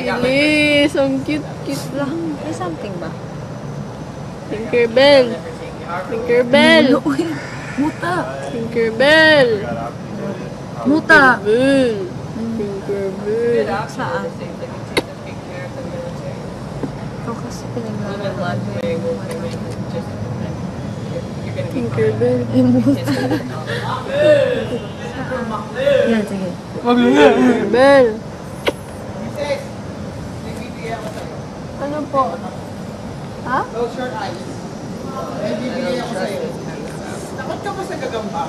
Bilis! Ang cute-cute lang. May something ba? Tinkerbell! Tinkerbell! Muta! Tinkerbell! Muta! Tinkerbell! Tinkerbell! Saan? Ito kasi pinaglalagay mo yung Tinkerbell! muta. Yan, sige. Tinkerbell! Ano po? Ha? Close your eyes. May bibigay ako sa'yo. Takot ka ba sa gagamba?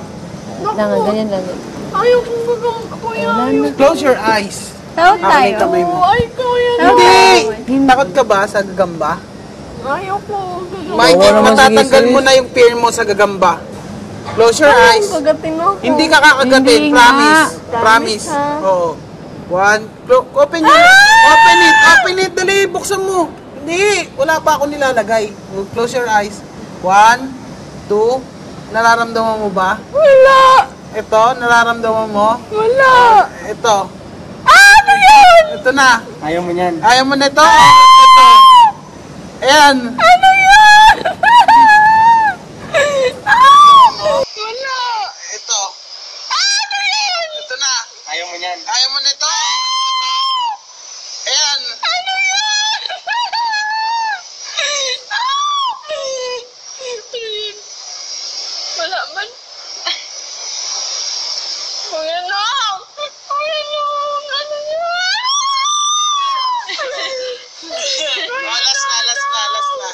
Langan, ganyan lang. Ayaw kong gagamba, kuya. Close your eyes. Tawag tayo. Kamay mo. Ay, kuya. Hindi! Takot ka ba sa gagamba? Ayaw ko. Mikey, matatanggal mo na yung fear mo sa gagamba. Close your eyes. Kagatin ako. Hindi ka kakagatin, Hindi promise. nga. Promise. Ha? Oo. Open it. Open it. Open it. Dali, buksan mo. Hindi. Wala pa ako nilalagay. Close your eyes. 1, 2. Nararamdaman mo ba? Wala. Ito, nararamdaman mo? Wala. Ito. Ano yun? Ito na. Ayaw mo niyan. Ayaw mo na ito? Ito. Ayan. Ano yun? Wala. Ito. Ano yun? Ito na. Ayaw mo niyan. Ayaw mo na ito? Ayan. Ano yun? Wala man. Kuya Nong! Kuya Nong! Ano yun? Alas na, alas na, alas na.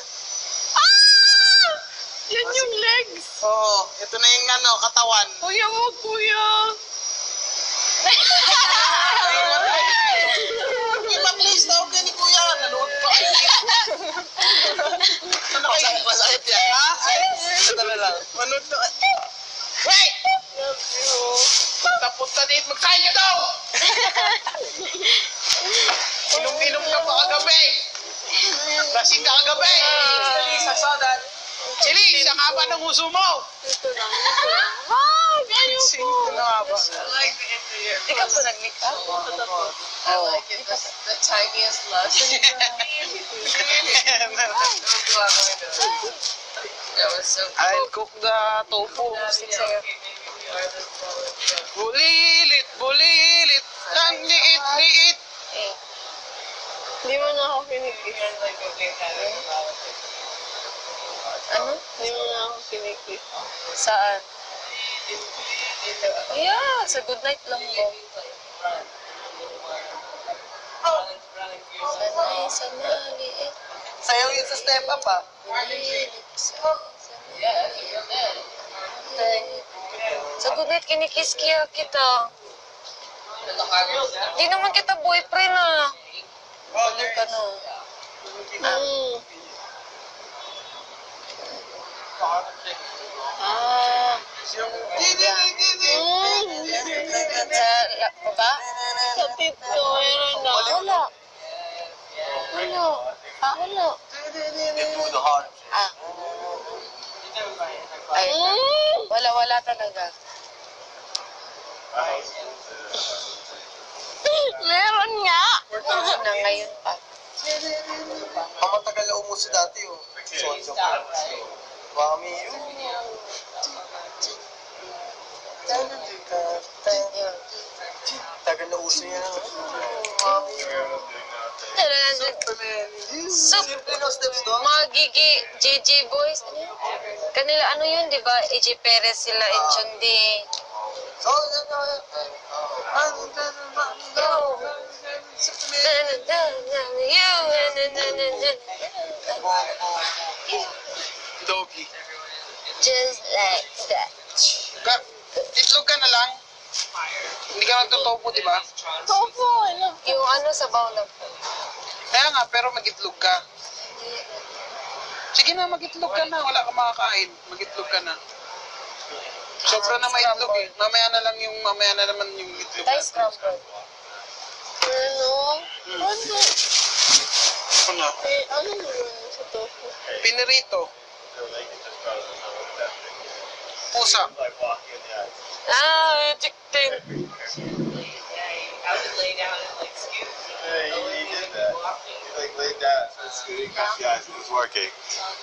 Yan yung legs. Oo. Ito na yung ano, katawan. Kuya mo, kuya. Okay, please. Tawag ka ni Kuya. Nanood pa. Ano kayo? Masakit yan, ha? Ay, ito na lang. Manood to. Wait! Punta dito. Magkain ka daw! Inom-inom ka pa kagabi. Lasing ka kagabi. Sa soda. Chili, sa kaba ng uso mo. Ito lang. Ah, ganyan Sing, ano nga ba? Di ka pa nag-make up? I like it. The tiniest lesson. That was so I'll cook the tofu. Bulilit, bulilit. Ang liit-liit. Hindi mo na ako kinikis. Ano? Hindi mo na ako kinikis. Saan? Yeah, sa good night lang ko. Sanay, sanay. Sayaw yun sa step up, ah. Sa good night, kinikis kaya kita. Di naman kita boyfriend ah. Ano ka no? Ah. Sa baba? Sa tito, meron na. Wala. Wala. Ah, wala. Ah. Ay, wala talaga. Meron nga. Na ngayon pa. Matagal na umuso dati, oh. Sonso. Mami, tagal na uso yan. Mami, So, mga Gigi, JJ boys, kanila ano yun, di ba? AJ Perez sila, Enchundi. Doggy. Just like that. Itlog ka na lang. Hindi ka nagtutopo, di ba? Tofu, ano? Yung ano sa lang po. Kaya nga, pero mag-itlog ka. Sige na, mag-itlog ka na. Wala ka makakain. Mag-itlog ka na. Sobra na maitlog eh. Mamaya na naman yung itlog Thai natin. scramble. Ano? Ano? Ano? Eh, ano naman sa tofu? Pinirito. Pusa. Ah, chicken. I would lay down and like scoot. Yeah, he did that. He like laid down and started scooting. Yeah, it was working.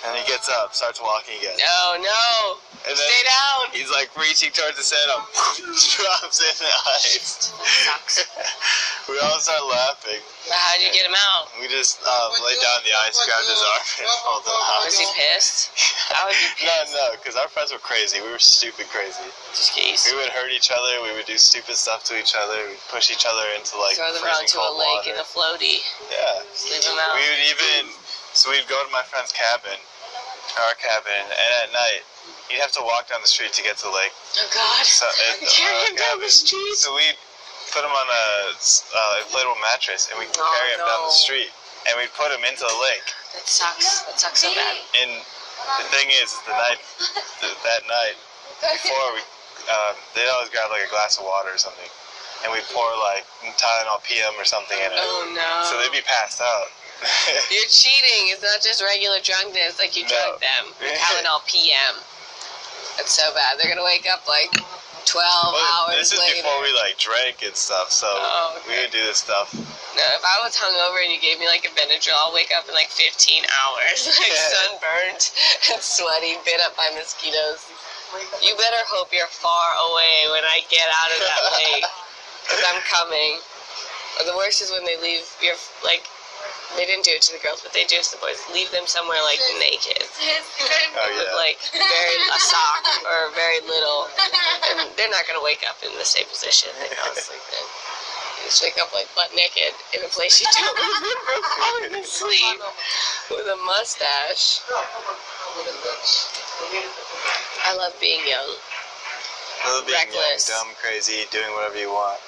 And he gets up, starts walking again. No. And then Stay down. he's like reaching towards the sand, drops in the ice. Sucks. We all start laughing. But how'd you get him out? We just laid down in the ice, grabbed his arm, and pulled him out. Was he pissed? I would be pissed. No, because our friends were crazy. We were stupid crazy. Just get used We to it. would hurt each other. We would do stupid stuff to each other. We'd push each other into like Throw them freezing out to a cold lake water. in a floaty. Yeah. Just leave them out. We would even, so we'd go to my friend's cabin, our cabin, and at night, you'd have to walk down the street to get to the lake. Oh God. So, Carry him down the cabin. street. So we'd put him on a inflatable mattress, and we'd Oh, carry him down no. the street, and we'd put him into the lake. That sucks. That sucks so bad. And the thing is, that night, before we, they'd always grab like a glass of water or something, and we'd pour like Tylenol PM or something in it. Oh no. So they'd be passed out. You're cheating. It's not just regular drunkenness. Like you No. drug them. Tylenol PM. That's so bad. They're gonna wake up like 12 hours This is later. before we like drank and stuff, so Oh, we okay. would do this stuff. No, if I was hungover and you gave me like a Benadryl, I'll wake up in like 15 hours, like Yeah. sunburned and sweaty, bit up by mosquitoes. You better hope you're far away when I get out of that lake, because I'm coming. Or the worst is when they leave your, like, they didn't do it to the girls, but they do it to the boys. Leave them somewhere like naked. Oh With yeah. like a sock or very little, and they're not gonna wake up in the same position they fell asleep in. You just wake up like butt naked in a place you don't remember falling asleep with a mustache. I love being young. Little being Reckless. young, dumb, crazy, doing whatever you want.